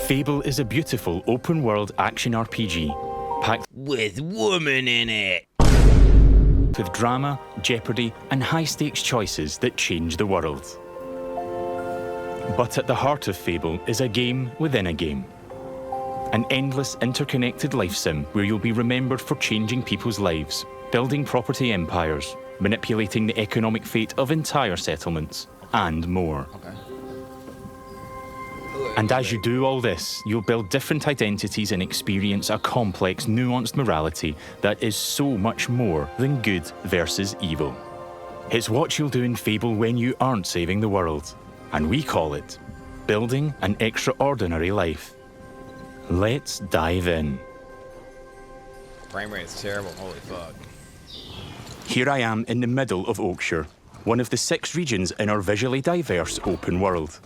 Fable is a beautiful open-world action RPG, packed with women in it. with drama, jeopardy, and high-stakes choices that change the world. But at the heart of Fable is a game within a game. An endless, interconnected life sim where you'll be remembered for changing people's lives, building property empires, manipulating the economic fate of entire settlements, and more. And as you do all this, you'll build different identities and experience a complex, nuanced morality that is so much more than good versus evil. It's what you'll do in Fable when you aren't saving the world, and we call it building an extraordinary life. Let's dive in. Frame rate is terrible, holy fuck. Here I am in the middle of Oakshire, one of the 6 regions in our visually diverse open world.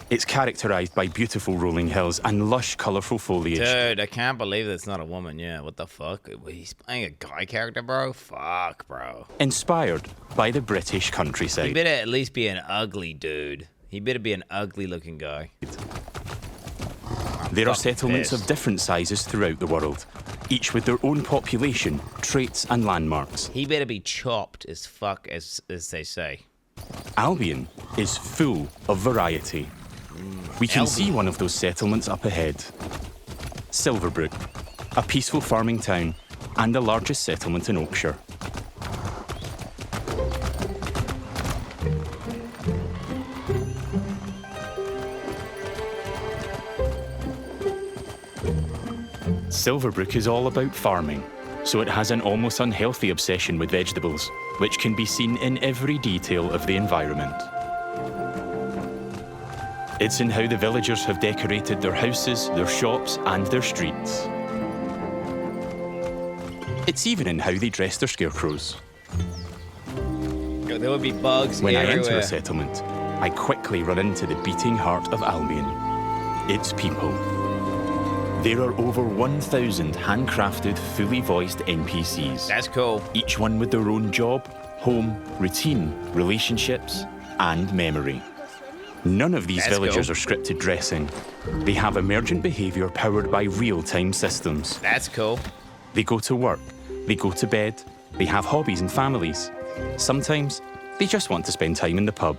It's characterised by beautiful rolling hills and lush, colourful foliage. Dude, I can't believe that's not a woman. Yeah, what the fuck? He's playing a guy character, bro? Fuck, bro. Inspired by the British countryside. He better at least be an ugly dude. He better be an ugly looking guy. There are settlements of different sizes throughout the world, each with their own population, traits and landmarks. He better be chopped as fuck, as they say. Albion is full of variety. We can see one of those settlements up ahead. Silverbrook, a peaceful farming town and the largest settlement in Oakshire. Silverbrook is all about farming, so it has an almost unhealthy obsession with vegetables, which can be seen in every detail of the environment. It's in how the villagers have decorated their houses, their shops, and their streets. It's even in how they dress their scarecrows. There would be bugs When everywhere. I enter a settlement, I quickly run into the beating heart of Albion. Its people. There are over 1,000 handcrafted, fully voiced NPCs. That's cool. Each one with their own job, home, routine, relationships, and memory. None of these villagers are scripted dressing. They have emergent behaviour powered by real-time systems. That's cool. They go to work, they go to bed, they have hobbies and families. Sometimes, they just want to spend time in the pub.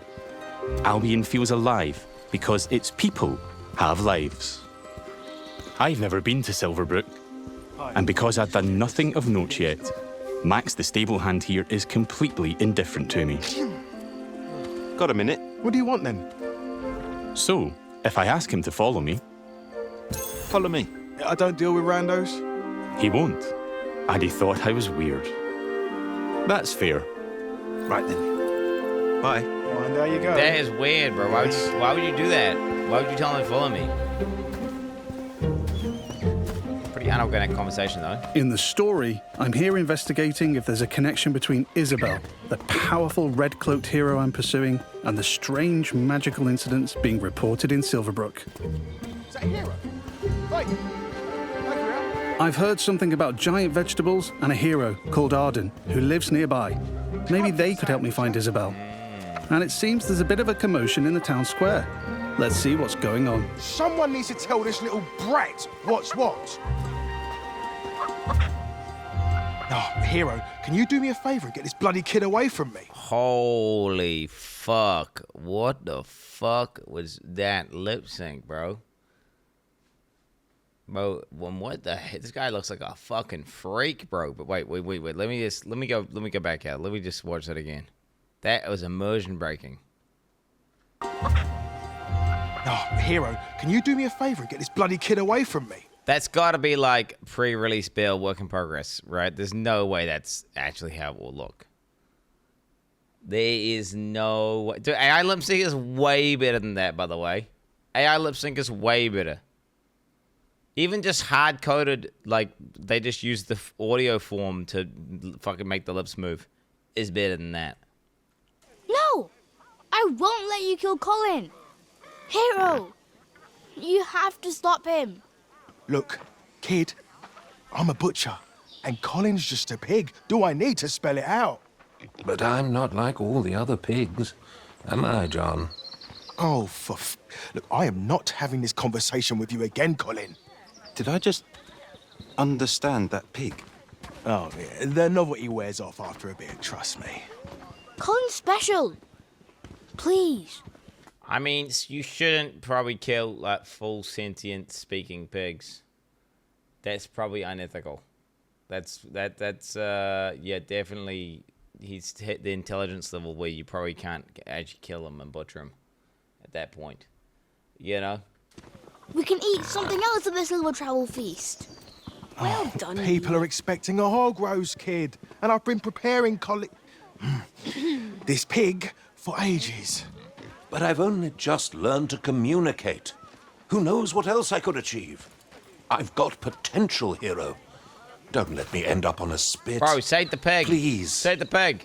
Albion feels alive because its people have lives. I've never been to Silverbrook, and because I've done nothing of note yet, Max the stable hand here is completely indifferent to me. Got a minute? What do you want then? So, if I ask him to follow me... Follow me. I don't deal with randos. He won't. And he thought I was weird. That's fair. Right then. Bye. Well, and there you go. That is weird, bro. Why would you do that? Why would you tell him to follow me? Pretty unorganic conversation, though. In the story, I'm here investigating if there's a connection between Isabel, the powerful red-cloaked hero I'm pursuing, and the strange magical incidents being reported in Silverbrook. Is that a hero? Right. I've heard something about giant vegetables and a hero called Arden, who lives nearby. Maybe they could help me find Isabel. And it seems there's a bit of a commotion in the town square. Let's see what's going on. Someone needs to tell this little brat what's what. Oh, hero, can you do me a favour and get this bloody kid away from me? Holy fuck. What the fuck was that lip sync, bro? Bro, what the heck? This guy looks like a fucking freak, bro. But wait. Let me go back out. Let me just watch that again. That was immersion breaking. Oh, hero, can you do me a favour and get this bloody kid away from me? That's got to be like pre-release build, work in progress, right? There's no way that's actually how it will look. There is no way. Dude, AI lip sync is way better than that, by the way. AI lip sync is way better. Even just hard-coded, like, they just use the audio form to fucking make the lips move, is better than that. No! I won't let you kill Colin! Hero! You have to stop him! Look, kid, I'm a butcher, and Colin's just a pig. Do I need to spell it out? But I'm not like all the other pigs, am I, John? Oh, look, I am not having this conversation with you again, Colin. Did I just understand that pig? Oh, yeah, the novelty wears off after a bit, trust me. Colin's special. Please. I mean, you shouldn't probably kill like full sentient speaking pigs. That's probably unethical. That's yeah, definitely. He's hit the intelligence level where you probably can't actually kill him and butcher him at that point. You know? We can eat something else at this little travel feast. Well done. People are expecting a hog roast, kid, and I've been preparing this pig for ages. But I've only just learned to communicate. Who knows what else I could achieve? I've got potential, hero. Don't let me end up on a spit. Bro, save the pig. Please. Save the pig.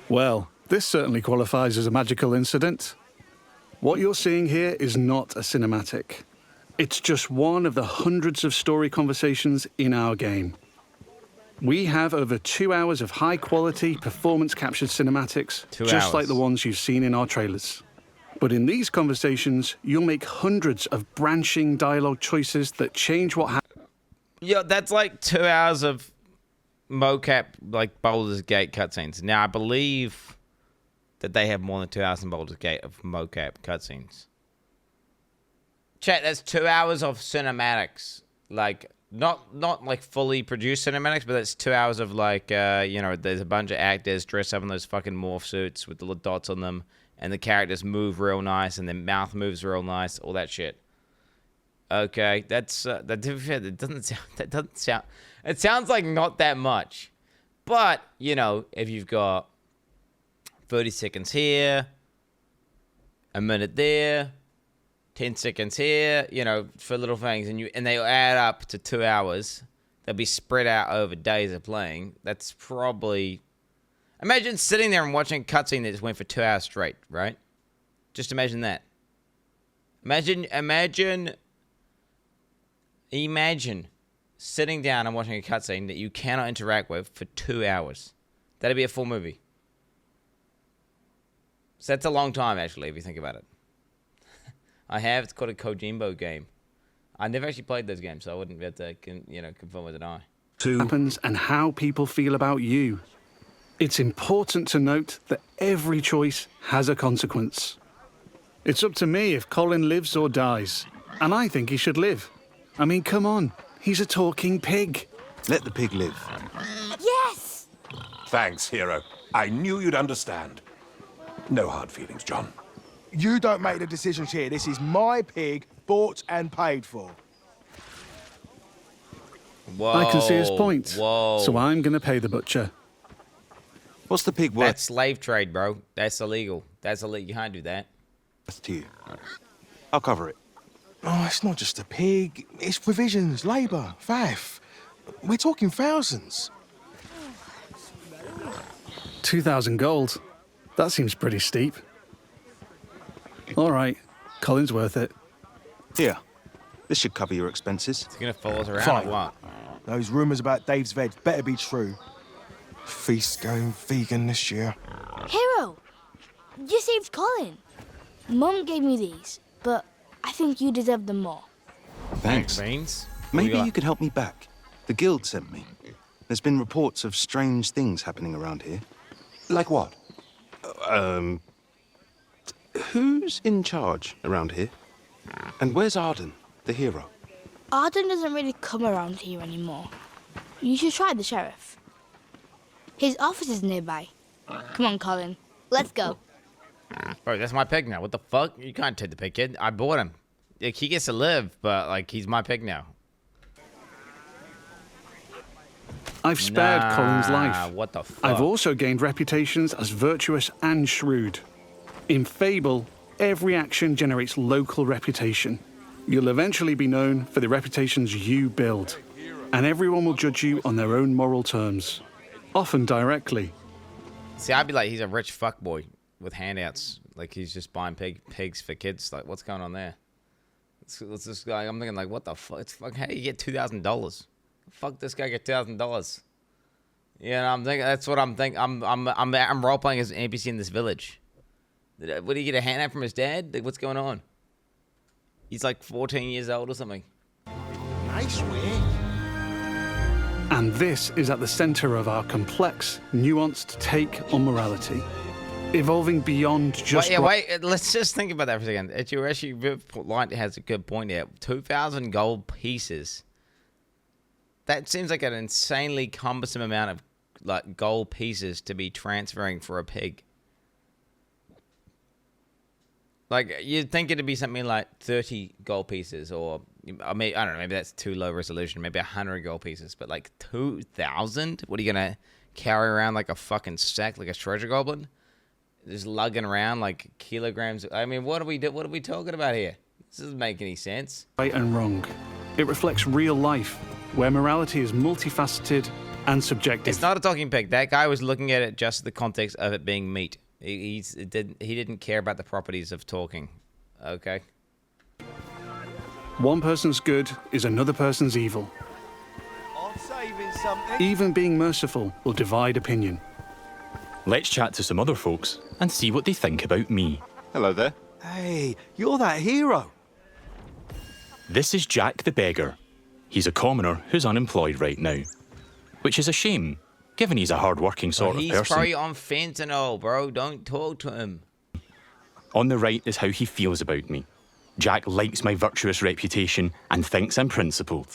Well, this certainly qualifies as a magical incident. What you're seeing here is not a cinematic. It's just one of the hundreds of story conversations in our game. We have over 2 hours of high-quality, performance-captured cinematics, 2 just hours. like the ones you've seen in our trailers. But in these conversations, you'll make hundreds of branching dialogue choices that change what happens. Yeah, that's like 2 hours of mocap, like Baldur's Gate cutscenes. Now, I believe that they have more than 2 hours in Baldur's Gate of mocap cutscenes. Chat, that's 2 hours of cinematics. Like, not like fully produced cinematics, but that's 2 hours of like, you know, there's a bunch of actors dressed up in those fucking morph suits with the little dots on them, and the characters move real nice, and their mouth moves real nice, all that shit. Okay, that doesn't sound. It sounds like not that much, but you know, if you've got 30 seconds here, a minute there, 10 seconds here, you know, for little things, and they add up to 2 hours. They'll be spread out over days of playing. That's probably. Imagine sitting there and watching a cutscene that just went for 2 hours straight, right? Just imagine that. Imagine sitting down and watching a cutscene that you cannot interact with for 2 hours. That'd be a full movie. So that's a long time, actually, if you think about it. I have. It's called a Kojimbo game. I never actually played those games, so I wouldn't be able to, confirm with an eye. Happens and how people feel about you. It's important to note that every choice has a consequence. It's up to me if Colin lives or dies, and I think he should live. I mean, come on, he's a talking pig. Let the pig live. Yes! Thanks, hero. I knew you'd understand. No hard feelings, John. You don't make the decisions here. This is my pig, bought and paid for. Whoa. I can see his point, Whoa. so I'm going to pay the butcher. What's the pig worth That's slave trade, bro. That's illegal. That's illegal. You can't do that. to you? I'll cover it. Oh, it's not just a pig. It's provisions, labour, faff. We're talking thousands. 2,000 gold. That seems pretty steep. All right, Colin's worth it. Here. This should cover your expenses. It's gonna follow us around Fine. or what? Those rumours about Dave's veg better be true. Feast going vegan this year. Hero, you saved Colin. Mum gave me these, but I think you deserve them more. Thanks. Beans? Maybe you could help me back. The guild sent me. There's been reports of strange things happening around here. Like what? Who's in charge around here? And where's Arden, the hero? Arden doesn't really come around here anymore. You should try the sheriff. His office is nearby. Come on, Colin. Let's go. Bro, that's my pig now. What the fuck? You can't take the pig, kid. I bought him. Like, he gets to live, but like he's my pig now. I've spared Colin's life. What the fuck? I've also gained reputations as virtuous and shrewd. In Fable, every action generates local reputation. You'll eventually be known for the reputations you build, and everyone will judge you on their own moral terms, often directly. See, I'd be like, he's a rich fuckboy with handouts. Like, he's just buying pigs for kids. Like, what's going on there? It's this guy. I'm thinking, like, what the fuck? It's fuck. How do you get $2,000? Fuck, this guy get $2,000. You know, I'm thinking. That's what I'm thinking. I'm role playing as an NPC in this village. Would he get a handout from his dad? Like, what's going on? He's like 14 years old or something. Nice way. And this is at the center of our complex, nuanced take on morality, evolving beyond just... Wait, let's just think about that for a second. You actually, Light has a good point there. 2,000 gold pieces. That seems like an insanely cumbersome amount of like gold pieces to be transferring for a pig. Like, you'd think it'd be something like 30 gold pieces, or I mean, I don't know, maybe that's too low resolution, maybe 100 gold pieces, but like 2,000? What are you gonna carry around like a fucking sack, like a treasure goblin? Just lugging around like kilograms. I mean, what are we talking about here? This doesn't make any sense. Right and wrong. It reflects real life, where morality is multifaceted and subjective. It's not a talking pig. That guy was looking at it just the context of it being meat. He didn't care about the properties of talking. Okay. One person's good is another person's evil. I'm saving something. Even being merciful will divide opinion. Let's chat to some other folks and see what they think about me. Hello there. Hey, you're that hero. This is Jack the Beggar. He's a commoner who's unemployed right now, which is a shame, given he's a hard-working sort of He's person. probably on fentanyl, bro. Don't talk to him. On the right is how he feels about me. Jack likes my virtuous reputation and thinks I'm principled.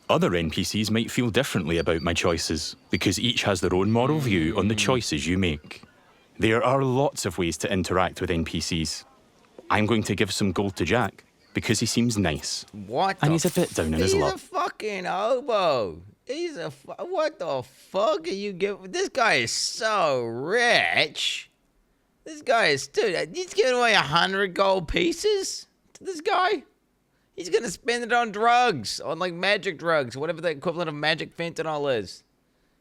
Other NPCs might feel differently about my choices, because each has their own moral view on the choices you make. There are lots of ways to interact with NPCs. I'm going to give some gold to Jack, because he seems nice. What? And he's a bit down in his luck. He's a fucking hobo. What the fuck are you giving? This guy is so rich. This guy is, dude, he's giving away 100 gold pieces to this guy. He's gonna spend it on drugs, on like magic drugs, whatever the equivalent of magic fentanyl is.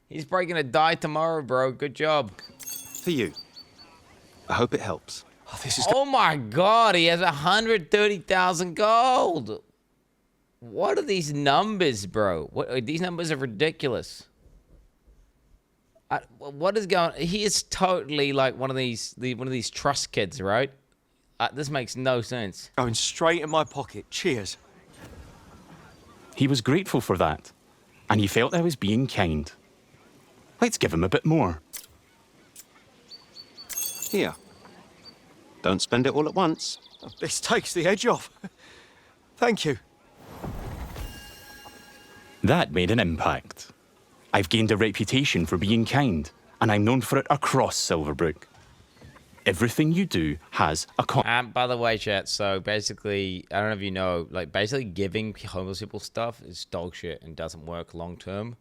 He's probably gonna die tomorrow, bro. Good job. For you. I hope it helps. Oh, this is Oh my God, he has 130,000 gold. What are these numbers, bro? These numbers are ridiculous. What is going? He is totally like one of these trust kids, right? This makes no sense. going straight in my pocket. Cheers. He was grateful for that, and he felt I was being kind. Let's give him a bit more. Here. Don't spend it all at once. This takes the edge off. Thank you. That made an impact. I've gained a reputation for being kind, and I'm known for it across Silverbrook. Everything you do has a By the way, chat, so basically, I don't know if you know, like, basically giving homeless people stuff is dog shit and doesn't work long term.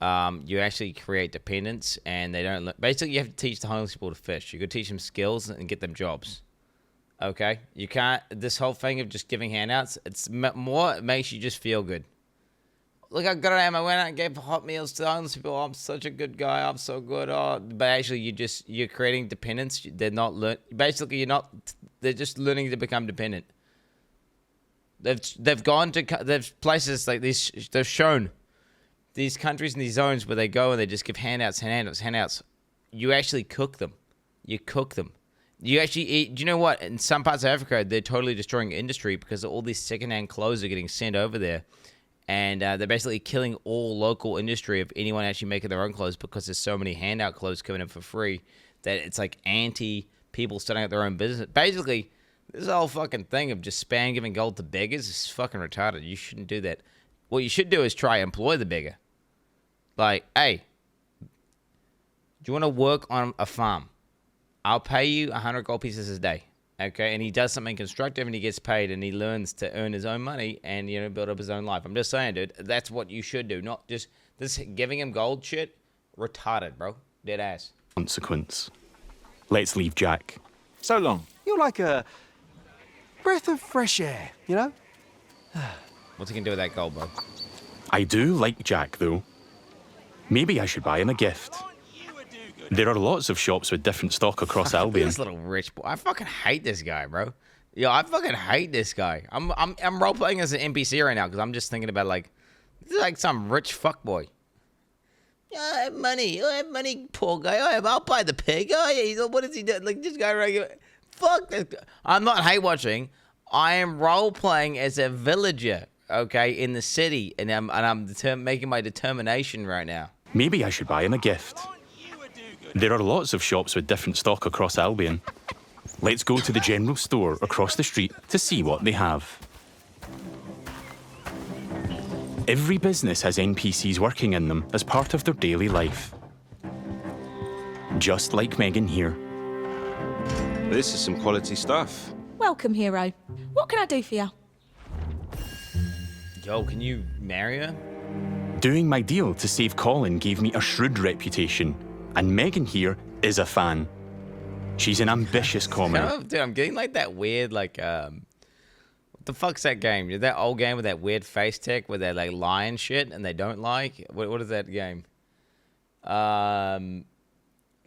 You actually create dependence, and they don't basically, you have to teach the homeless people to fish. You could teach them skills and get them jobs. Okay? You can't, this whole thing of just giving handouts, it's more, it makes you just feel good. Look how good I am. I went out and gave hot meals to the homeless people. Oh, I'm such a good guy. I'm so good. Oh, but actually, you're creating dependence. They're not they're just learning to become dependent. They've gone to, there's places like this, they've shown these countries and these zones where they go and they just give handouts. You actually cook them. You cook them. You actually eat. Do you know what? In some parts of Africa, they're totally destroying industry because all these secondhand clothes are getting sent over there. And they're basically killing all local industry of anyone actually making their own clothes because there's so many handout clothes coming in for free that it's like anti-people starting up their own business. Basically, this whole fucking thing of just spam giving gold to beggars is fucking retarded. You shouldn't do that. What you should do is try employ the beggar. Like, hey, do you want to work on a farm? I'll pay you 100 gold pieces a day. Okay, and he does something constructive and he gets paid and he learns to earn his own money and, you know, build up his own life. I'm just saying, dude, that's what you should do. Not just this giving him gold shit. Retarded, bro. Dead ass. consequence. Let's leave Jack. So long. You're like a breath of fresh air, you know? What's he gonna do with that gold, bro? I do like Jack, though. Maybe I should buy him a gift. There are lots of shops with different stock across Albion. This little rich boy. I fucking hate this guy, bro. Yo, I fucking hate this guy. I'm role playing as an NPC right now because I'm just thinking about like, this is like some rich fuckboy. Yeah, I have money, poor guy. I'll buy the pig. Oh yeah, what does he do? Like this guy right here. fuck this? I'm not hate watching. I am role playing as a villager, okay, in the city, and I'm making my determination right now. Maybe I should buy him a gift. There are lots of shops with different stock across Albion. Let's go to the general store across the street to see what they have. Every business has NPCs working in them as part of their daily life. Just like Megan here. This is some quality stuff. Welcome, hero. What can I do for you? Yo, can you marry her? Doing my deal to save Colin gave me a shrewd reputation, and Megan here is a fan. She's an ambitious commoner. Dude, I'm getting like that weird, like, what the fuck's that game? That old game with that weird face tech where they like lie and shit and they don't like? What is that game? LA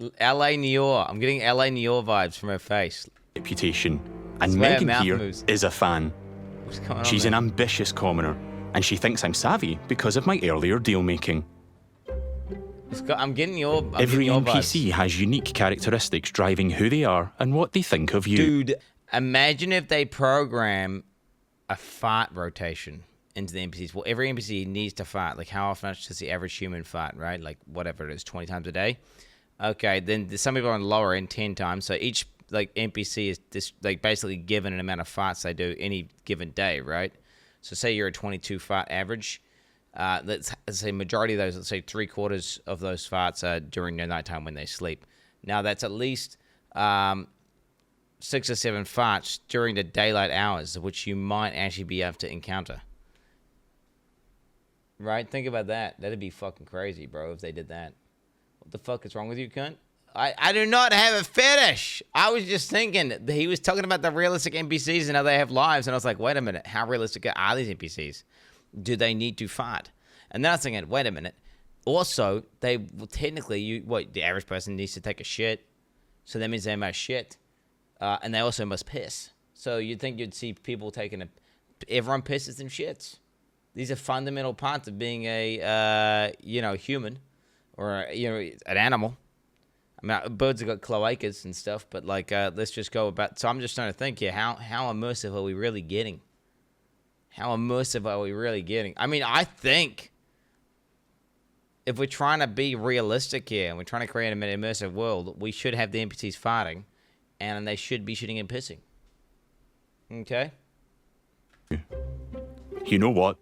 Nior. I'm getting LA Nior vibes from her face. Reputation, and That's where her Megan mouth here moves. is a fan. What's going on She's there? an ambitious commoner, and she thinks I'm savvy because of my earlier deal making. I'm getting your. Every getting your NPC vibes. has unique characteristics driving who they are and what they think of you. Dude, imagine if they program a fart rotation into the NPCs. Well, every NPC needs to fart. Like, how often does the average human fart, right? Like, whatever it is, 20 times a day. Okay, then some people are on the lower end 10 times. So each like NPC is this like basically given an amount of farts they do any given day, right? So say you're a 22 fart average. Let's say majority of those, let's say 3/4 of those farts are during their nighttime when they sleep. Now that's at least 6 or 7 farts during the daylight hours, which you might actually be able to encounter. Right? Think about that. That'd be fucking crazy, bro, if they did that. What the fuck is wrong with you, cunt? I do not have a fetish. I was just thinking, he was talking about the realistic NPCs and how they have lives, and I was like, wait a minute, how realistic are these NPCs? Do they need to fart? And then I was thinking, wait a minute. Also, technically, the average person needs to take a shit, so that means they must shit, and they also must piss. So you'd think you'd see people everyone pisses and shits. These are fundamental parts of being a human, or an animal. I mean, birds have got cloacas and stuff, but like, let's just go about. So I'm just trying to think here, how immersive are we really getting? How immersive are we really getting? I mean, I think if we're trying to be realistic here and we're trying to create an immersive world, we should have the NPCs farting, and they should be shitting and pissing. Okay? You know what?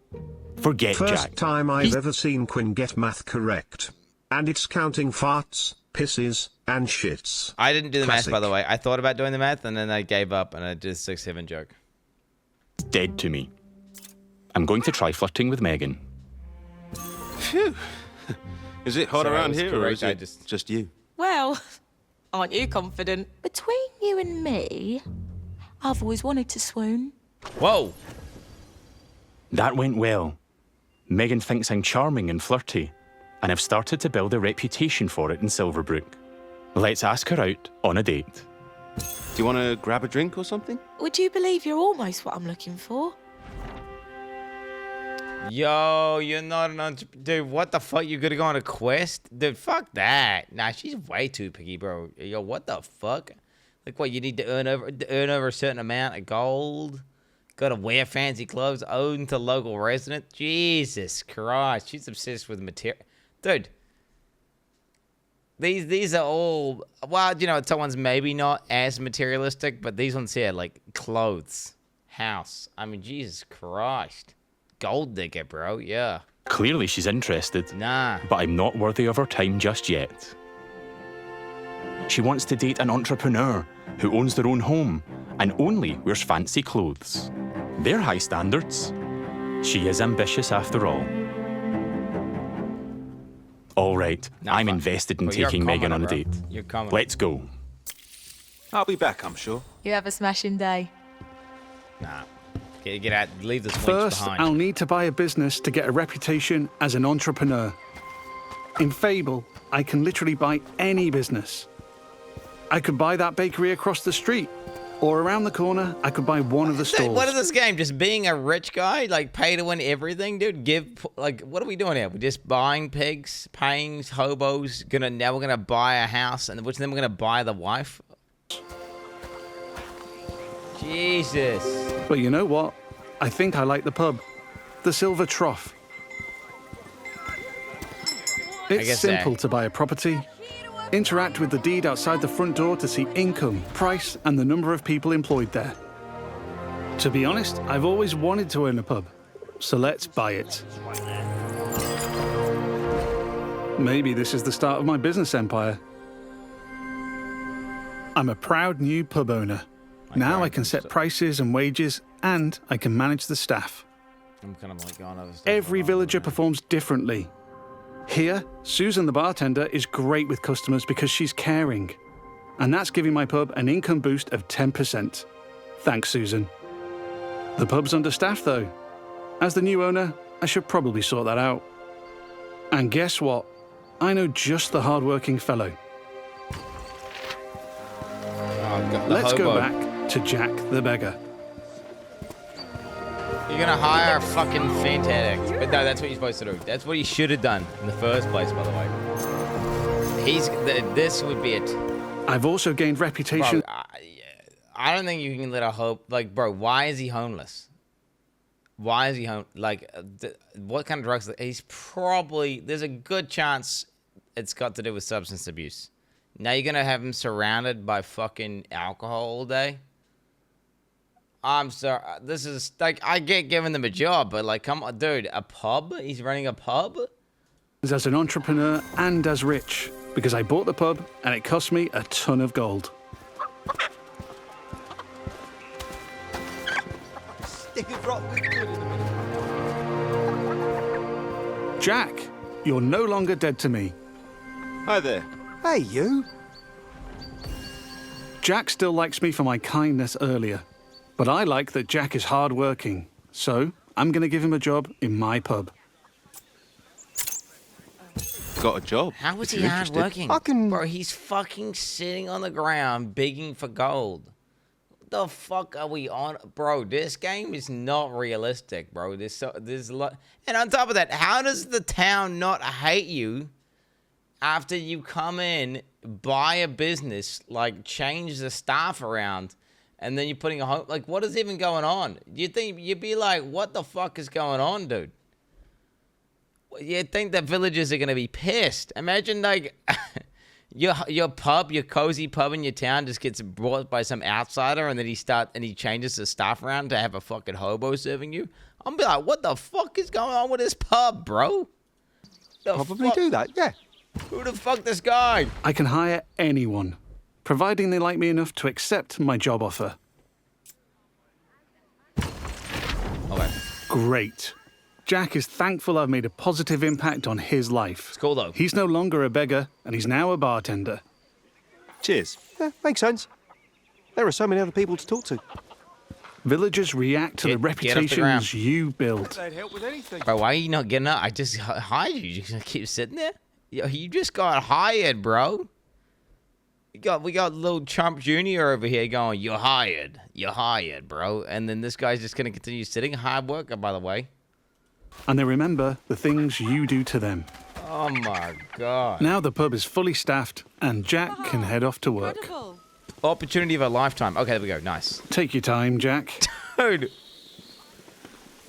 Forget First Jack. time I've ever seen Quinn get math correct. And it's counting farts, pisses, and shits. I didn't do the Classic. math, by the way. I thought about doing the math, and then I gave up, and I did a 6-7 joke. Dead to me. I'm going to try flirting with Megan. Phew. Is it hot Sorry, I around was here, or correct, is I it just you? Well, aren't you confident? Between you and me, I've always wanted to swoon. Whoa! That went well. Megan thinks I'm charming and flirty, and I've started to build a reputation for it in Silverbrook. Let's ask her out on a date. Do you want to grab a drink or something? Would you believe you're almost what I'm looking for? Yo, you're not an entrepreneur. Dude, what the fuck? You gonna go on a quest? Dude, fuck that. Nah, she's way too picky, bro. Yo, what the fuck? Like, what, you need to earn over a certain amount of gold? Gotta wear fancy clothes, own to local resident? Jesus Christ, she's obsessed with material. Dude, these are all, well, someone's maybe not as materialistic, but these ones here, like clothes, house. I mean, Jesus Christ. Gold digger, bro, yeah. Clearly she's interested. Nah. But I'm not worthy of her time just yet. She wants to date an entrepreneur who owns their own home and only wears fancy clothes. They're high standards. She is ambitious after all. All right, Nah, I'm fuck. invested in Well, you're a taking Megan on a commoner, date. bro. You're a commoner. Let's go. I'll be back, I'm sure. You have a smashing day. Nah. Get out. Leave this wench First, behind. I'll need to buy a business to get a reputation as an entrepreneur. In Fable, I can literally buy any business. I could buy that bakery across the street, or around the corner, I could buy one of the Dude, stores. what is this game? Just being a rich guy? Like, pay to win everything, dude? What are we doing here? We're just buying pigs, paying hobos, now we're gonna buy a house, and then we're gonna buy the wife? Jesus. But you know what? I think I like the pub. The Silver Trough. It's guess simple so. to buy a property. Interact with the deed outside the front door to see income, price, and the number of people employed there. To be honest, I've always wanted to own a pub, so let's buy it. Maybe this is the start of my business empire. I'm a proud new pub owner. Now I can set prices and wages, and I can manage the staff. I'm kind of like going over stuff. Every villager performs differently. Here, Susan the bartender is great with customers because she's caring. And that's giving my pub an income boost of 10%. Thanks, Susan. The pub's understaffed, though. As the new owner, I should probably sort that out. And guess what? I know just the hard-working fellow. Let's go back to Jack the beggar. You're gonna hire a fucking fantastic. But no, that's what you're supposed to do. That's what he should have done in the first place, by the way. This would be it. I've also gained reputation. Bro, I don't think you can let a hope. Like, bro, why is he homeless? Why is he home? Like, what kind of drugs? He's probably. There's a good chance it's got to do with substance abuse. Now you're gonna have him surrounded by fucking alcohol all day. I'm sorry. This is like, I get giving them a job, but like, come on, dude, a pub? He's running a pub? As an entrepreneur and as rich, because I bought the pub and it cost me a ton of gold. Jack, you're no longer dead to me. Hi there. Hey, you. Jack still likes me for my kindness earlier, but I like that Jack is hardworking, so I'm going to give him a job in my pub. Got a job. How is if he you're hard interested. working? Bro, he's fucking sitting on the ground begging for gold. What the fuck are we on? Bro, this game is not realistic, bro. There's a lot. And on top of that, how does the town not hate you after you come in, buy a business, like change the staff around, and then you're putting a home? Like, what is even going on? You think you'd be like, what the fuck is going on, dude? You'd think that villagers are gonna be pissed. Imagine like your pub, your cozy pub in your town just gets bought by some outsider, and then he changes the staff around to have a fucking hobo serving you. I'm be like, what the fuck is going on with this pub, bro? Probably do that, yeah. Who the fuck this guy? I can hire anyone, providing they like me enough to accept my job offer. Okay. Great. Jack is thankful I've made a positive impact on his life. It's cool though. He's no longer a beggar, and he's now a bartender. Cheers. Yeah, makes sense. There are so many other people to talk to. Villagers react to the Get off the reputations ground. you build. They'd help with anything. Bro, why are you not getting up? I just hired you. You just gonna keep sitting there? Yo, you just got hired, bro. We got little Trump Jr. over here going, you're hired, bro. And then this guy's just gonna continue sitting. Hard worker, by the way. And they remember the things you do to them. Oh my god. Now the pub is fully staffed, and Jack can head off to work. Opportunity of a lifetime. Okay, there we go. Nice. Take your time, Jack. Dude.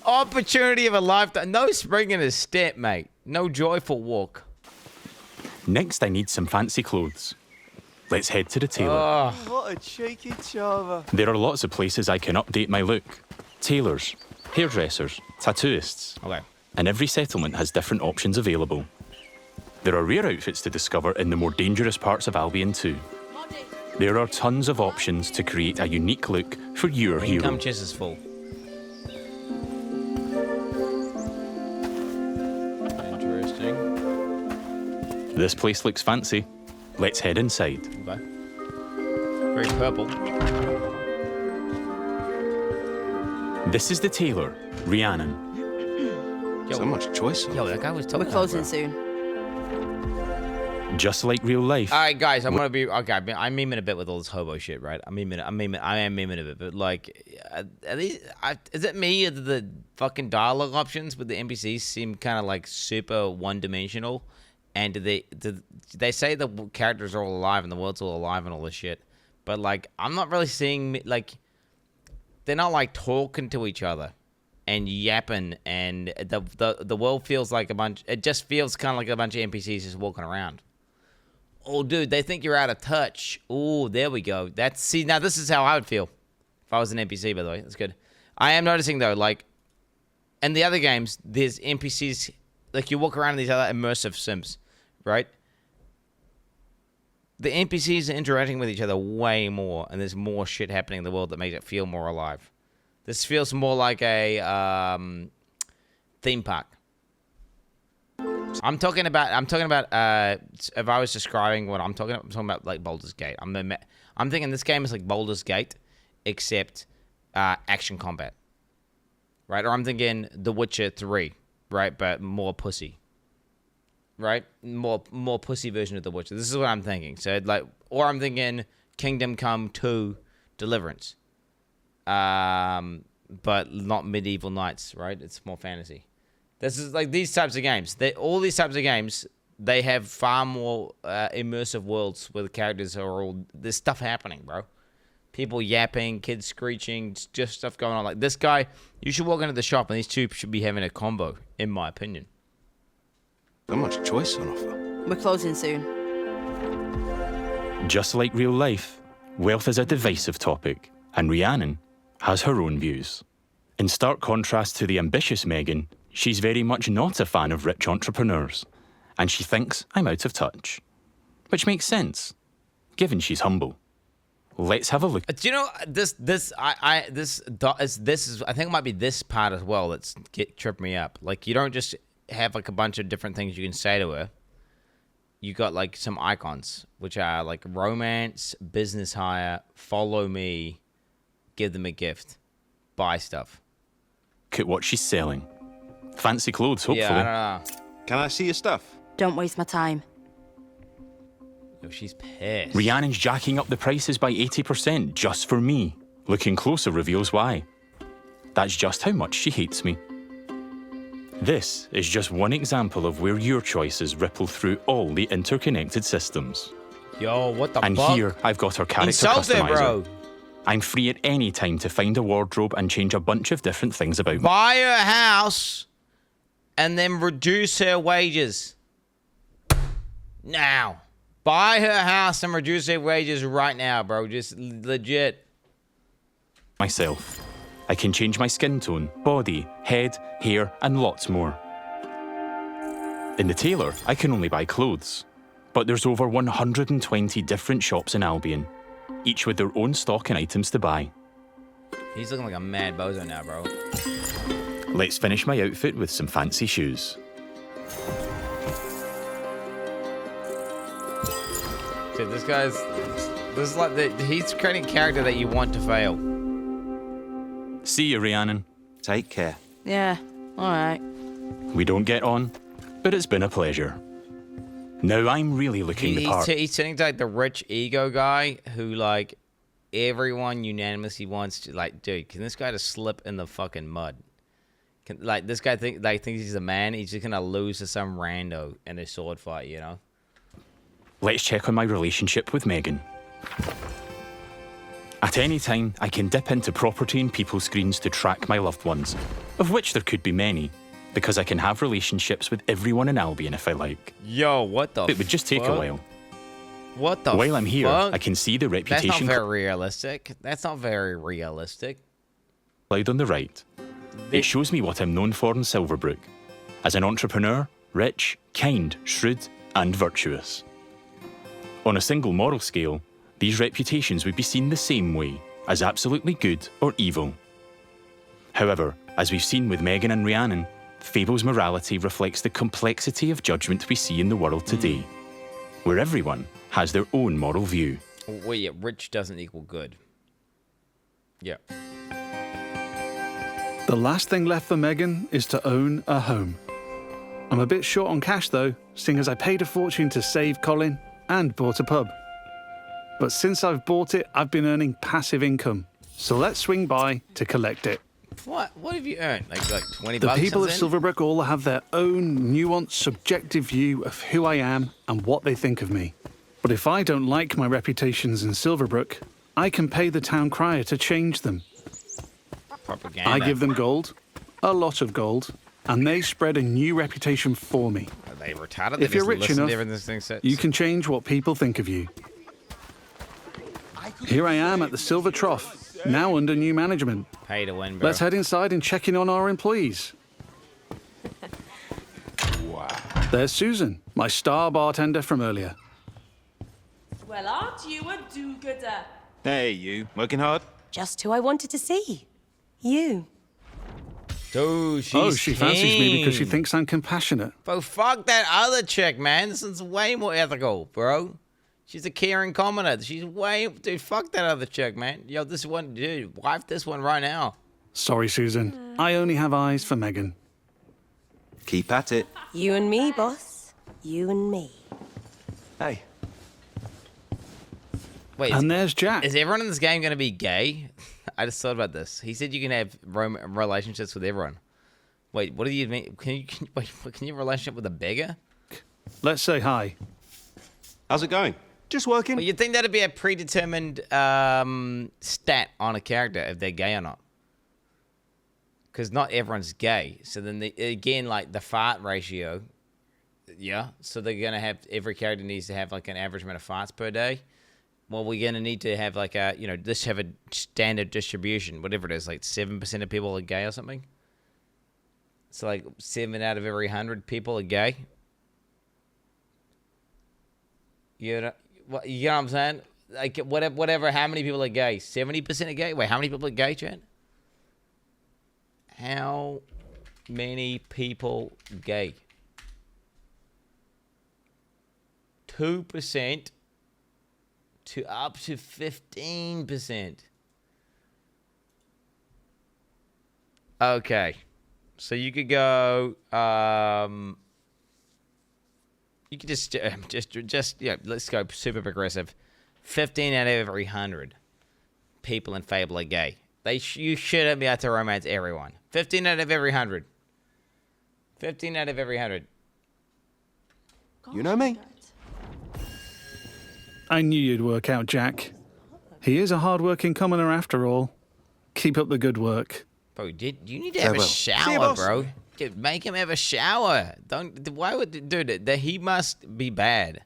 Opportunity of a lifetime. No spring in his step, mate. No joyful walk. Next, I need some fancy clothes. Let's head to the tailor. Oh, What a cheeky chava. There are lots of places I can update my look. Tailors, hairdressers, tattooists. okay. And every settlement has different options available. There are rare outfits to discover in the more dangerous parts of Albion too. There are tons of options to create a unique look for your hero. Income chest is full. Interesting. This place looks fancy. Let's head inside. Okay. Very purple. This is the tailor, Rhiannon. So much choice. Yo, that guy was talking. We're closing soon. Just like real life. All right, guys, I'm gonna be okay. I'm memeing a bit with all this hobo shit, right? I am memeing a bit, but like, at least, is it me or the fucking dialogue options with the NPCs seem kind of like super one-dimensional? And they say the characters are all alive and the world's all alive and all this shit, but like, I'm not really seeing like, like talking to each other and yapping, and the world feels like a bunch. It just feels kind of like a bunch of NPCs just walking around. Oh, dude, they think you're out of touch. Oh, there we go. See, now this is how I would feel if I was an NPC. By the way, that's good. I am noticing though, like in the other games, there's NPCs. Like you walk around in these other immersive sims, right? The NPCs are interacting with each other way more, and there's more shit happening in the world that makes it feel more alive. This feels more like a theme park. I'm talking about. If I was describing what I'm talking about like Baldur's Gate. I'm thinking this game is like Baldur's Gate, except action combat, right? Or I'm thinking The Witcher 3, right? But more pussy. Right, more pussy version of The Witcher. This is what I'm thinking. So or I'm thinking Kingdom Come 2 Deliverance, but not medieval knights. Right, it's more fantasy. This is like these types of games. All these types of games, they have far more immersive worlds where the characters are all there's stuff happening, bro. People yapping, kids screeching, just stuff going on. Like this guy, you should walk into the shop and these two should be having a combo, in my opinion. So much choice on offer. We're closing soon. Just like real life, wealth is a divisive topic, and Rhiannon has her own views. In stark contrast to the ambitious Megan, she's very much not a fan of rich entrepreneurs, and she thinks I'm out of touch. Which makes sense, given she's humble. Let's have a look. Do you know this is I think it might be this part as well that's tripping me up. Like you don't just have like a bunch of different things you can say to her. You got like some icons, which are like romance, business hire, follow me, give them a gift, buy stuff. Look at what she's selling. Fancy clothes, hopefully. Yeah, I don't know. Can I see your stuff? Don't waste my time. Oh, she's pissed. Rhiannon's jacking up the prices by 80% just for me. Looking closer reveals why. That's just how much she hates me. This is just one example of where your choices ripple through all the interconnected systems. Yo, what the and fuck? Here, I've got her character Insult customizer. it, bro. I'm free at any time to find a wardrobe and change a bunch of different things about me. Buy her house and then reduce her wages. Now. Buy her house and reduce her wages right now, bro. Just legit. Myself. I can change my skin tone, body, head, hair, and lots more. In the tailor, I can only buy clothes. But there's over 120 different shops in Albion, each with their own stock and items to buy. He's looking like a mad bozo now, bro. Let's finish my outfit with some fancy shoes. Dude, this is like he's creating a character that you want to fail. See you, Rhiannon. Take care. Yeah, all right. We don't get on, but it's been a pleasure. Now I'm really looking the part. He's turning into like the rich ego guy who like everyone unanimously wants to like, dude, can this guy just slip in the fucking mud? Like this guy thinks he's a man, he's just gonna lose to some rando in a sword fight, you know? Let's check on my relationship with Megan. At any time, I can dip into property and people screens to track my loved ones, of which there could be many, because I can have relationships with everyone in Albion if I like. Yo, what the It would just take a while. What the While I'm here, fuck? I can see the reputation. That's not very realistic. That's not very realistic. Cloud on the right. It shows me what I'm known for in Silverbrook. As an entrepreneur, rich, kind, shrewd, and virtuous. On a single moral scale, these reputations would be seen the same way, as absolutely good or evil. However, as we've seen with Megan and Rhiannon, Fable's morality reflects the complexity of judgment we see in the world today, where everyone has their own moral view. Well, yeah, rich doesn't equal good. Yeah. The last thing left for Megan is to own a home. I'm a bit short on cash though, seeing as I paid a fortune to save Colin and bought a pub. But since I've bought it, I've been earning passive income. So let's swing by to collect it. What have you earned? Like 20 The bucks? people of something? Silverbrook all have their own nuanced, subjective view of who I am and what they think of me. But if I don't like my reputations in Silverbrook, I can pay the town crier to change them. Propaganda. I give them gold, a lot of gold, and they spread a new reputation for me. Are they retarded? If They you're just rich listen to enough, everything this thing says? you can change what people think of you. Here I am at the Silver Trough, now under new management. Pay to win, bro. Let's head inside and check in on our employees. Wow. There's Susan, my star bartender from earlier. Well, aren't you a do-gooder? Hey, you. Working hard? Just who I wanted to see. You. Dude, she's Oh, she fancies me because she keen. thinks I'm compassionate. Bro, fuck that other chick, man. This is way more ethical, bro. She's a caring commoner. She's way... Dude, fuck that other chick, man. Yo, this one... Dude, wipe this one right now. Sorry, Susan. I only have eyes for Megan. Keep at it. You and me, boss. You and me. Hey. Wait, And there's Jack. is everyone in this game going to be gay? I just thought about this. He said you can have relationships with everyone. Wait, what do you mean? Can you have a relationship with a beggar? Let's say hi. How's it going? Just working. Well, you'd think that'd be a predetermined stat on a character if they're gay or not. Because not everyone's gay. So then, again, like the fart ratio, yeah. So they're going to have, every character needs to have like an average amount of farts per day. Well, we're going to need to have like a, just have a standard distribution, whatever it is, like 7% of people are gay or something. So like 7 out of every 100 people are gay. You know what I'm saying? Like whatever, how many people are gay? 70% are gay? Wait, how many people are gay, Chad? How many people gay? 2% to up to 15%. Okay. So you could go, you could just let's go super progressive. 15 out of every 100 people in Fable are gay. You shouldn't be able to romance everyone. 15 out of every 100. 15 out of every 100. You know me? I knew you'd work out, Jack. He is a hard-working commoner after all. Keep up the good work. Bro, you need to have a shower, bro. Dude, make him have a shower. Why would dude? He must be bad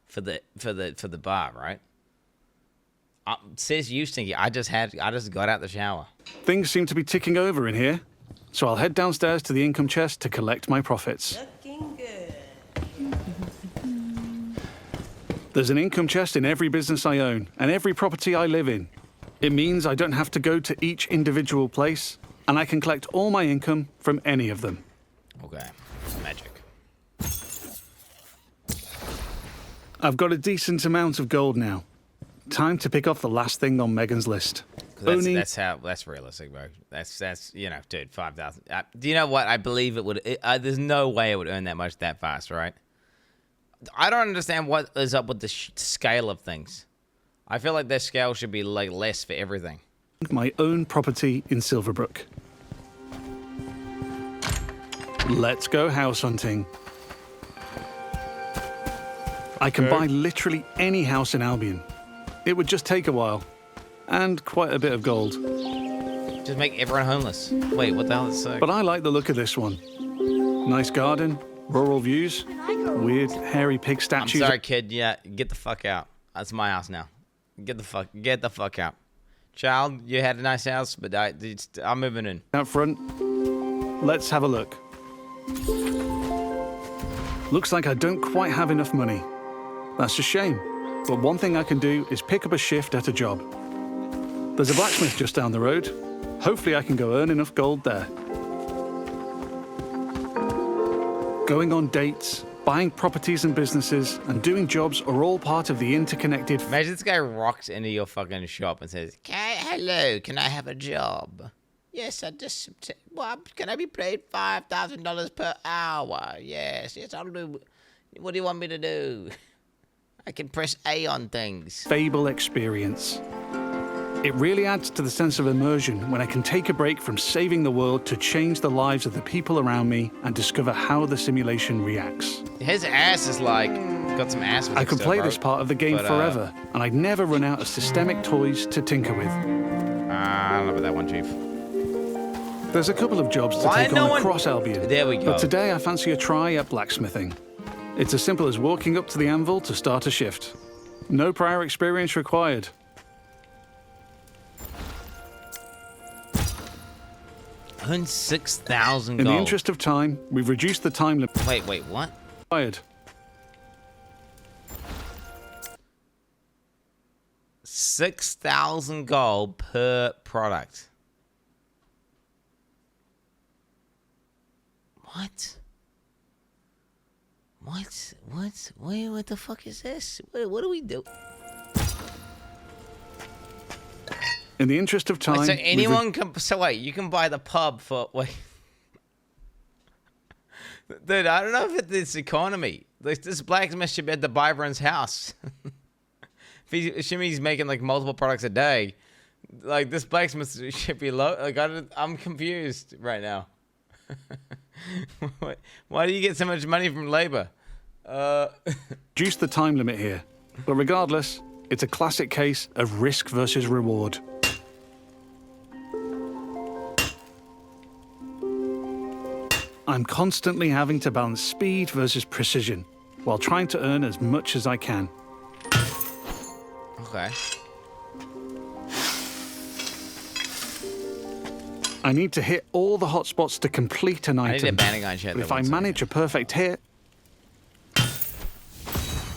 for the bar, right? Says you, Stinky. I just got out the shower. Things seem to be ticking over in here, so I'll head downstairs to the income chest to collect my profits. Looking good. There's an income chest in every business I own and every property I live in. It means I don't have to go to each individual place, and I can collect all my income from any of them. Okay, magic. I've got a decent amount of gold now. Time to pick off the last thing on Megan's list. That's realistic, bro. That's dude, 5,000. Do you know what? I believe it would. There's no way it would earn that much that fast, right? I don't understand what is up with the scale of things. I feel like their scale should be like less for everything. My own property in Silverbrook. Let's go house hunting. I can buy literally any house in Albion. It would just take a while. And quite a bit of gold. Just make everyone homeless. Wait, what the hell is that? But I like the look of this one. Nice garden, rural views, weird hairy pig I'm statues. sorry, kid. Yeah, get the fuck out. That's my house now. Get the fuck out. Child, you had a nice house, but I'm moving in. Out front. Let's have a look. Looks like I don't quite have enough money. That's a shame. But one thing I can do is pick up a shift at a job. There's a blacksmith just down the road. Hopefully I can go earn enough gold there. Going on dates, buying properties and businesses, and doing jobs are all part of the interconnected... Imagine this guy rocks into your fucking shop and says, hello, can I have a job? Yes, can I be paid $5,000 per hour? Yes, I'll do. What do you want me to do? I can press A on things. Fable experience. It really adds to the sense of immersion when I can take a break from saving the world to change the lives of the people around me and discover how the simulation reacts. His ass is like, got some ass. I could play this part of the game forever, and I'd never run out of systemic toys to tinker with. I don't know about that one, Chief. There's a couple of jobs to Why take no on one- across Albion. There we go. But today I fancy a try at blacksmithing. It's as simple as walking up to the anvil to start a shift. No prior experience required. Earn 6,000 In gold. the interest of time, we've reduced the time limit Wait, what? required. 6,000 gold per product. What? Wait, what the fuck is this? What do we do? In the interest of time, Wait, so we've anyone can. So wait, you can buy the pub for wait. Dude, I don't know if it's this economy. Like, this blacksmith should be at the buy everyone's house. Assuming he's making like multiple products a day, like this blacksmith should be low. Like I'm confused right now. Why do you get so much money from labor? reduce the time limit here. But regardless, it's a classic case of risk versus reward. I'm constantly having to balance speed versus precision, while trying to earn as much as I can. Okay. I need to hit all the hotspots to complete an I need item. a banding on shit. But if I manage a perfect hit,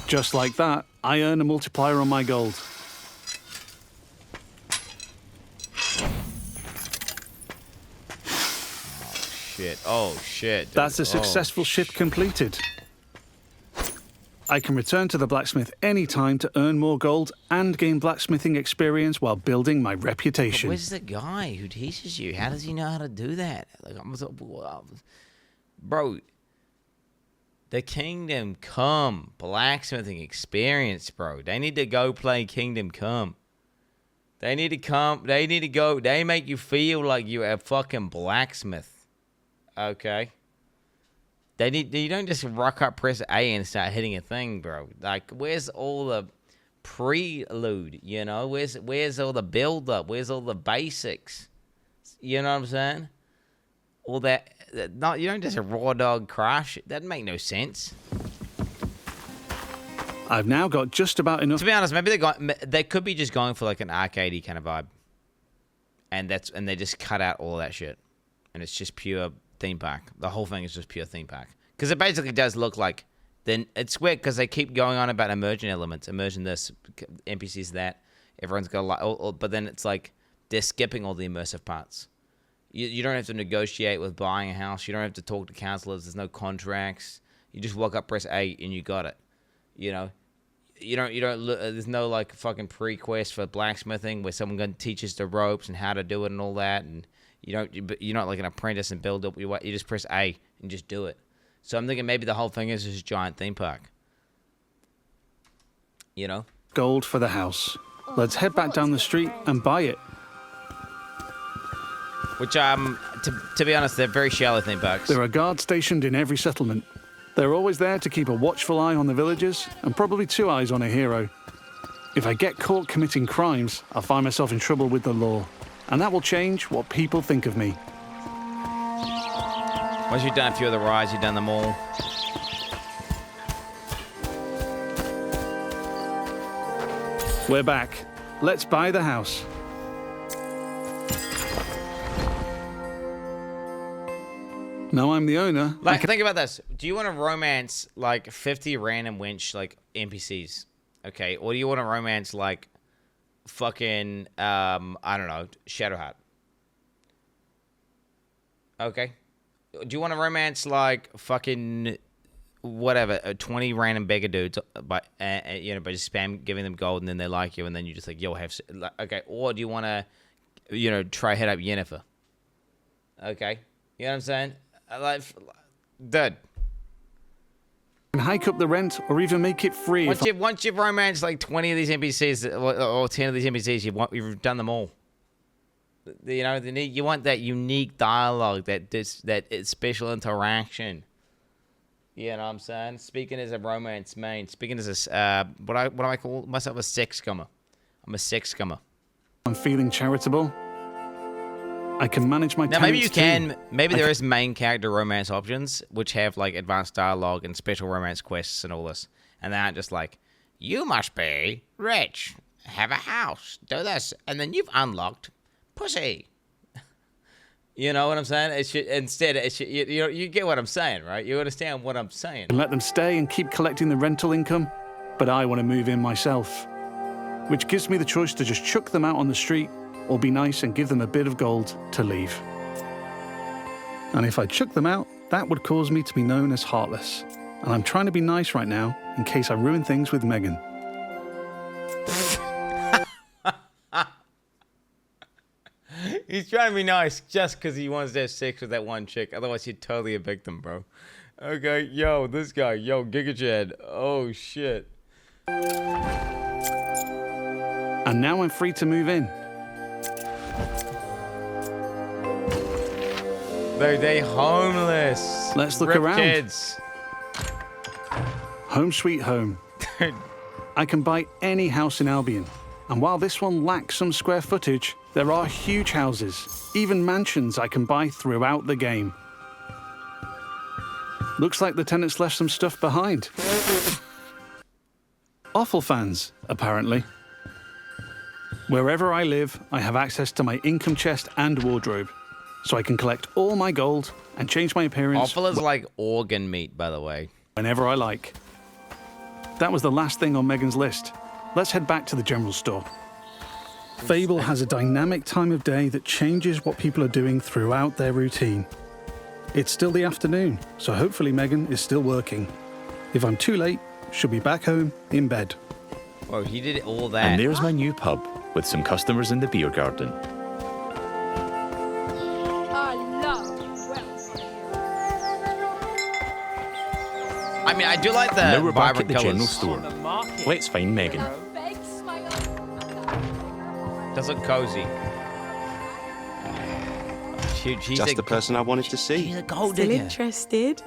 just like that, I earn a multiplier on my gold. Oh shit. Dude. That's a successful shift completed. I can return to the blacksmith anytime to earn more gold and gain blacksmithing experience while building my reputation. Where's the guy who teaches you? How does he know how to do that? Like, bro, the Kingdom Come blacksmithing experience, bro. They need to go play Kingdom Come. They need to come. They need to go. They make you feel like you're a fucking blacksmith. Okay. You don't just rock up, press A, and start hitting a thing, bro. Like, where's all the prelude? You know, where's all the build up? Where's all the basics? You know what I'm saying? All that. Not you don't just a raw dog crash. That make no sense. I've now got just about enough. To be honest, maybe they could be just going for like an arcadey kind of vibe, and they just cut out all that shit, and it's just pure theme park. The whole thing is just pure theme park, because it basically does look like. Then it's weird because they keep going on about immersion elements, immersion this, NPCs that. Everyone's got a lot, but then it's like they're skipping all the immersive parts. You don't have to negotiate with buying a house. You don't have to talk to counselors. There's no contracts. You just walk up, press A, and you got it. You know. You don't there's no like fucking pre-quest for blacksmithing where someone teaches the ropes and how to do it and all that, and you're not like an apprentice and build up. You just press A and just do it. So I'm thinking maybe the whole thing is just a giant theme park. You know? Gold for the house. Let's head back down the street and buy it. Which to be honest, they're very shallow theme parks. There are guards stationed in every settlement. They're always there to keep a watchful eye on the villagers, and probably 2 eyes on a hero. If I get caught committing crimes, I'll find myself in trouble with the law. And that will change what people think of me. Once you've done a few of the rides, you've done them all. We're back. Let's buy the house. Now I'm the owner. Like, think about this. Do you want to romance like 50 random wench like NPCs? Okay, or do you want to romance like fucking I don't know, Shadowheart? Okay. Do you want to romance like fucking whatever, 20 random beggar dudes by by just spam giving them gold and then they like you and then you just like yo have okay, or do you want to try hit up Yennefer? Okay. You know what I'm saying? Like, dude. And hike up the rent or even make it free. Once you've romanced like 20 of these NPCs or 10 of these NPCs, you've done them all. You know, you want that unique dialogue, that special interaction. You know what I'm saying? Speaking as a romance main, speaking as a what do I call myself? A sex scummer. I'm a sex scummer. I'm feeling charitable. I can manage my Now, tenants maybe you can. too. Maybe there is main character romance options, which have like advanced dialogue and special romance quests and all this. And they aren't just like, you must be rich, have a house, do this, and then you've unlocked pussy. You know what I'm saying? You get what I'm saying, right? You understand what I'm saying. And let them stay and keep collecting the rental income, but I want to move in myself, which gives me the choice to just chuck them out on the street or be nice and give them a bit of gold to leave. And if I chuck them out, that would cause me to be known as heartless. And I'm trying to be nice right now in case I ruin things with Megan. He's trying to be nice just because he wants to have sex with that one chick. Otherwise, he'd totally evict them, bro. Okay, yo, this guy, yo, Giga Chad. Oh, shit. And now I'm free to move in. They homeless. Let's look Rip around. Kids. Home sweet home. I can buy any house in Albion. And while this one lacks some square footage, there are huge houses, even mansions I can buy throughout the game. Looks like the tenants left some stuff behind. Awful fans, apparently. Wherever I live, I have access to my income chest and wardrobe, so I can collect all my gold and change my appearance Offal is like organ meat, by the way. whenever I like. That was the last thing on Megan's list. Let's head back to the general store. Fable has a dynamic time of day that changes what people are doing throughout their routine. It's still the afternoon, so hopefully Megan is still working. If I'm too late, she'll be back home in bed. Whoa, he did all that. And there's my new pub with some customers in the beer garden. I mean, I do like the Now we're back vibrant at the general colors. store. Let's find Megan. Does look cozy. She's Just the person I wanted to see. She's a gold Still digger. interested?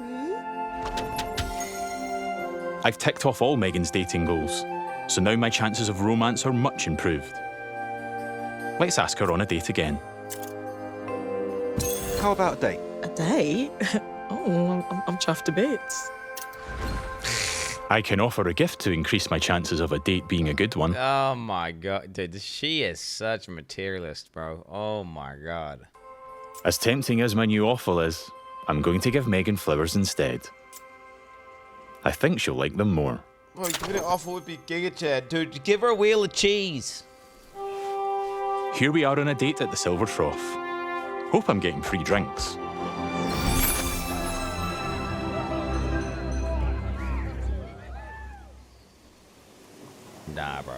I've ticked off all Megan's dating goals, so now my chances of romance are much improved. Let's ask her on a date again. How about a date? A date? Oh, I'm chuffed to bits. I can offer a gift to increase my chances of a date being a good one. Oh my god, dude, she is such a materialist, bro. Oh my god. As tempting as my new offal is, I'm going to give Megan flowers instead. I think she'll like them more. Oh, giving it awful would be Giga Chad, dude. Give her a wheel of cheese. Here we are on a date at the Silver Trough. Hope I'm getting free drinks. Nah, bro.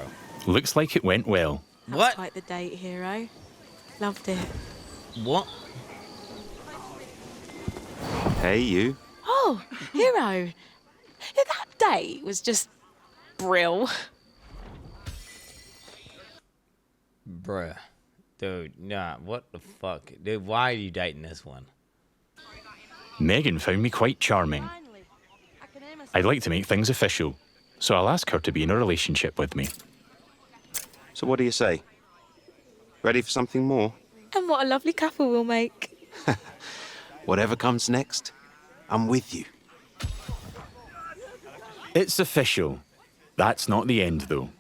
Looks like it went well. What? Quite the date, hero. Loved it. What? Hey, you. Oh, hero. Yeah, that date was just brill. Bruh. Dude, nah, what the fuck? Dude, why are you dating this one? Megan found me quite charming. I'd like to make things official, so I'll ask her to be in a relationship with me. So what do you say? Ready for something more? And what a lovely couple we'll make. Whatever comes next, I'm with you. It's official. That's not the end, though.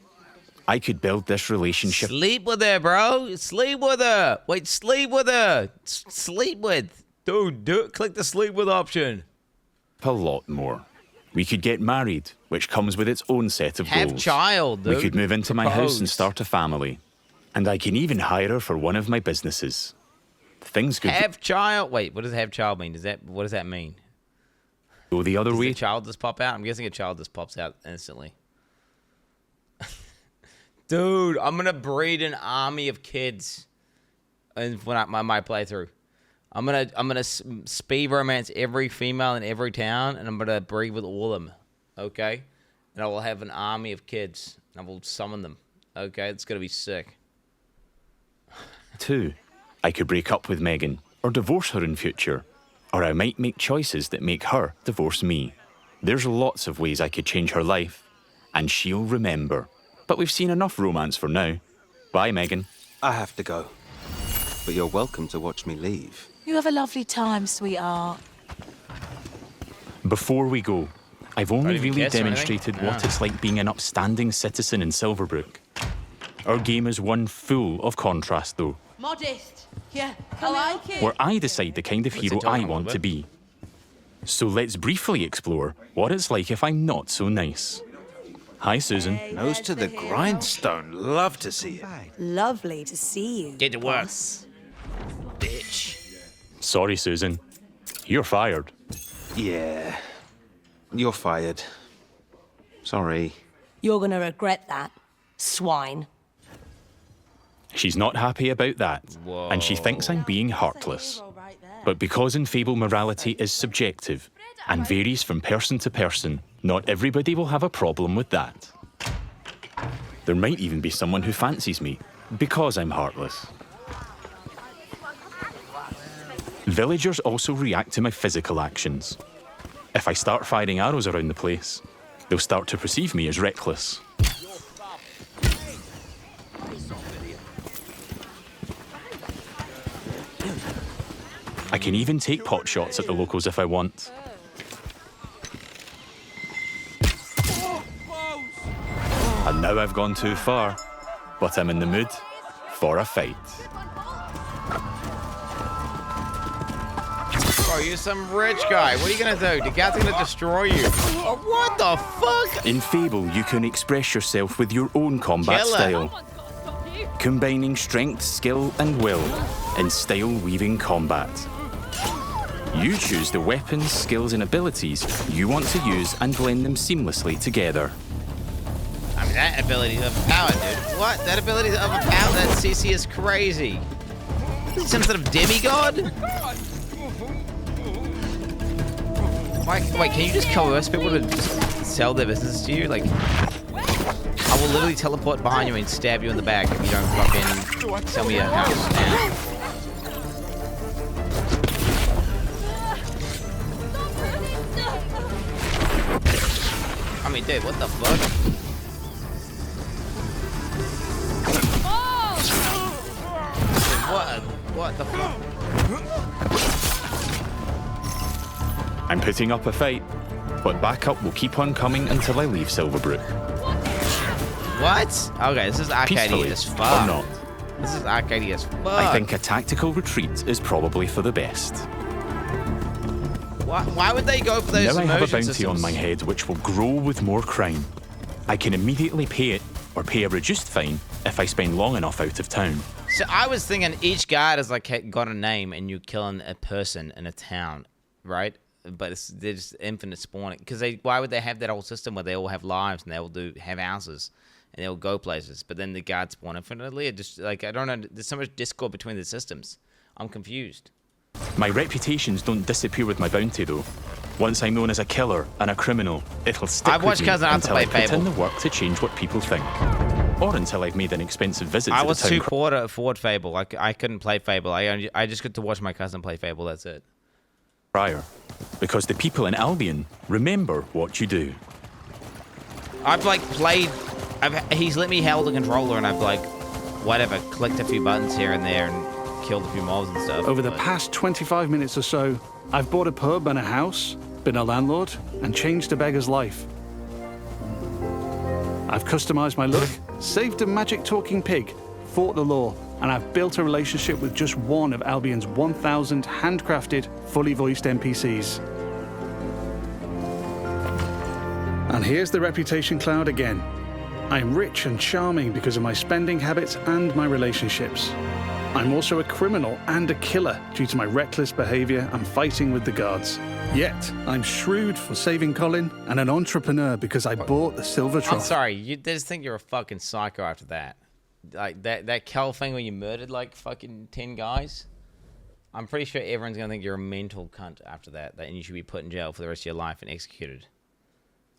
I could build this relationship Sleep with her, bro. Sleep with her. Wait, sleep with her. Sleep with. Dude, do it. Click the sleep with option. a lot more. We could get married, which comes with its own set of Have goals. child, dude. We could move into my house and Propose. start a family. And I can even hire her for one of my businesses. Things could Have child. Wait, what does have child mean? What does that mean? go the other Does way. a child just pop out? I'm guessing a child just pops out instantly. Dude, I'm gonna breed an army of kids. And when my playthrough, I'm gonna speed romance every female in every town, and I'm gonna breed with all of them. Okay, and I will have an army of kids. And I will summon them. Okay, it's gonna be sick. 2. I could break up with Megan or divorce her in future. Or I might make choices that make her divorce me. There's lots of ways I could change her life. And she'll remember. But we've seen enough romance for now. Bye, Megan. I have to go. but you're welcome to watch me leave. You have a lovely time, sweetheart. Before we go, I've only Don't even really kiss or anything? demonstrated what No. it's like being an upstanding citizen in Silverbrook. Our game is one full of contrast, though, Modest. Yeah, I like it. where I decide the kind of What's he hero talking I about, want bud? to be. So let's briefly explore what it's like if I'm not so nice. Hi, Susan. Nose to the grindstone. Love to see it. Lovely to see you. Get to work, boss. bitch. Sorry, Susan. You're fired. Yeah. You're fired. Sorry. You're gonna regret that, swine. She's not happy about that, and she thinks I'm being heartless. But because in Fable morality is subjective and varies from person to person, not everybody will have a problem with that. There might even be someone who fancies me because I'm heartless. Villagers also react to my physical actions. If I start firing arrows around the place, they'll start to perceive me as reckless. I can even take pot shots at the locals if I want. And now I've gone too far, but I'm in the mood for a fight. Bro, you're some rich guy. What are you gonna do? The guy's gonna destroy you. Oh, what the fuck? In Fable, you can express yourself with your own combat Kill it. style, combining strength, skill, and will in style-weaving combat. You choose the weapons, skills, and abilities you want to use and blend them seamlessly together. I mean, that ability is overpowered, dude. What? That ability is overpowered? That CC is crazy. Is he some sort of demigod? Wait, can you just coerce people to just sell their business to you? Like, I will literally teleport behind you and stab you in the back if you don't fucking sell me a house now. I mean, dude, what the fuck? What the fuck? I'm putting up a fight, but backup will keep on coming until I leave Silverbrook. What? Okay, this is arcadey Peacefully, as or fuck. not. This is arcadey as fuck. I think a tactical retreat is probably for the best. Why would they go for those Now I have a immersion bounty on systems? my head which will grow with more crime. I can immediately pay it or pay a reduced fine if I spend long enough out of town. So I was thinking each guard has like got a name and you're killing a person in a town, right? But they're just infinite spawning. Because why would they have that whole system where they all have lives and they all have houses and they all go places, but then the guards spawn infinitely? It just like I don't know. There's so much discord between the systems. I'm confused. My reputations don't disappear with my bounty, though. Once I'm known as a killer and a criminal, it'll stick I've watched with me Cousin Arthur until I play put in Fable. the work to change what people think. Or until I've made an expensive visit I to was the town too poor to afford Fable. I couldn't play Fable. I just got to watch my cousin play Fable. That's it. crier. Because the people in Albion remember what you do. I've like played. He's let me hold the controller and I've like, whatever, clicked a few buttons here and there and killed a few mobs and stuff. Over the but- past 25 minutes or so, I've bought a pub and a house, been a landlord, and changed a beggar's life. I've customized my look, saved a magic talking pig, fought the law, and I've built a relationship with just one of Albion's 1,000 handcrafted, fully voiced NPCs. And here's the reputation cloud again. I'm rich and charming because of my spending habits and my relationships. I'm also a criminal and a killer due to my reckless behavior and fighting with the guards. Yet, I'm shrewd for saving Colin and an entrepreneur because I bought the silver I'm trough. sorry, you just think you're a fucking psycho after that. Like that Kel thing where you murdered like fucking 10 guys. I'm pretty sure everyone's gonna think you're a mental cunt after that, and you should be put in jail for the rest of your life and executed.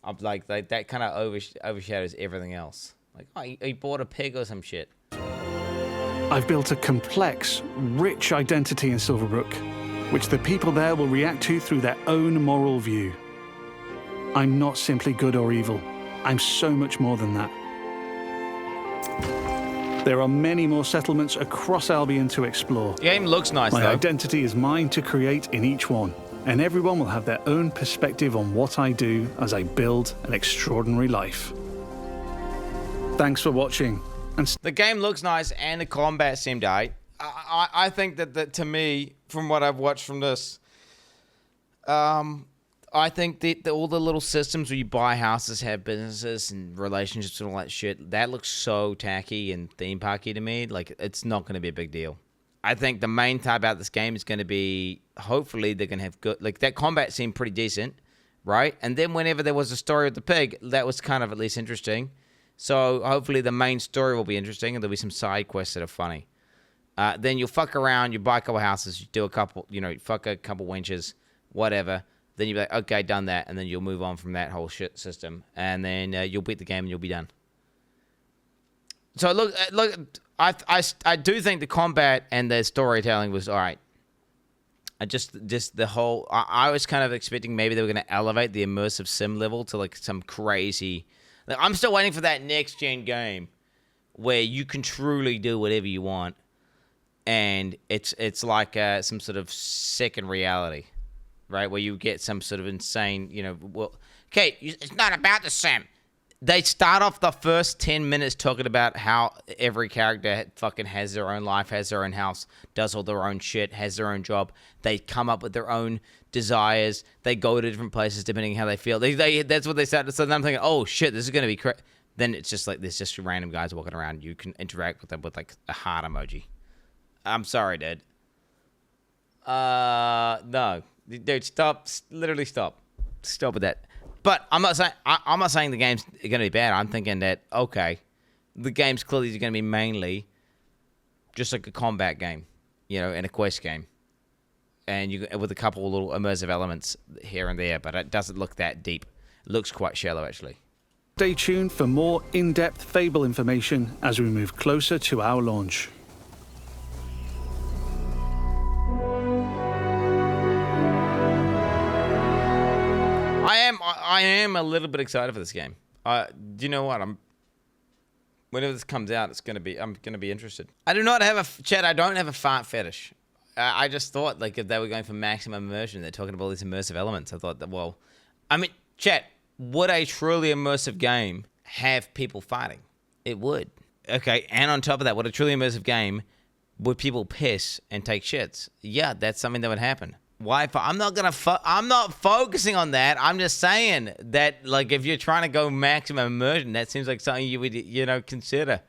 I'm like that kind of overshadows everything else. Like, oh, he bought a pig or some shit. I've built a complex, rich identity in Silverbrook, which the people there will react to through their own moral view. I'm not simply good or evil. I'm so much more than that. There are many more settlements across Albion to explore. The game looks nice, My though. identity is mine to create in each one, and everyone will have their own perspective on what I do as I build an extraordinary life. Thanks for watching. And The game looks nice, and the combat seemed aight. I think that to me, from what I've watched from this, I think that all the little systems where you buy houses, have businesses, and relationships and all that shit, that looks so tacky and theme parky to me. Like, it's not going to be a big deal. I think the main part about this game is going to be, hopefully, they're going to have good... Like, that combat seemed pretty decent, right? And then whenever there was a story with the pig, that was kind of at least interesting. So, hopefully, the main story will be interesting, and there'll be some side quests that are funny. Then you'll fuck around, you buy a couple houses, you do a couple, fuck a couple wenches, whatever. Then you'll be like, okay, done that, and then you'll move on from that whole shit system, and then you'll beat the game and you'll be done. So look, I do think the combat and the storytelling was all right. Just the whole, I was kind of expecting maybe they were going to elevate the immersive sim level to like some crazy. Like, I'm still waiting for that next gen game where you can truly do whatever you want. And it's like some sort of second reality, right? Where you get some sort of insane, okay, it's not about the sim. They start off the first 10 minutes talking about how every character fucking has their own life, has their own house, does all their own shit, has their own job. They come up with their own desires. They go to different places depending on how they feel. That's what they started. So then I'm thinking, oh shit, this is going to be crazy. Then it's just like, there's just random guys walking around. You can interact with them with like a heart emoji. I'm sorry, dude. No, dude, stop. Literally stop. Stop with that. But I'm not saying the game's going to be bad. I'm thinking that okay, the game's clearly going to be mainly just like a combat game, and a quest game, and you with a couple of little immersive elements here and there. But it doesn't look that deep. It looks quite shallow, actually. stay tuned for more in-depth Fable information as we move closer to our launch. I am a little bit excited for this game. Do you know what? Whenever this comes out, I'm gonna be interested. I don't have a fart fetish. I just thought like if they were going for maximum immersion, they're talking about all these immersive elements. I thought that chat, would a truly immersive game have people fighting? It would. Okay, and on top of that, would a truly immersive game, would people piss and take shits? Yeah, that's something that would happen. Why? I'm not focusing on that. I'm just saying that, like, if you're trying to go maximum immersion, that seems like something you would, consider.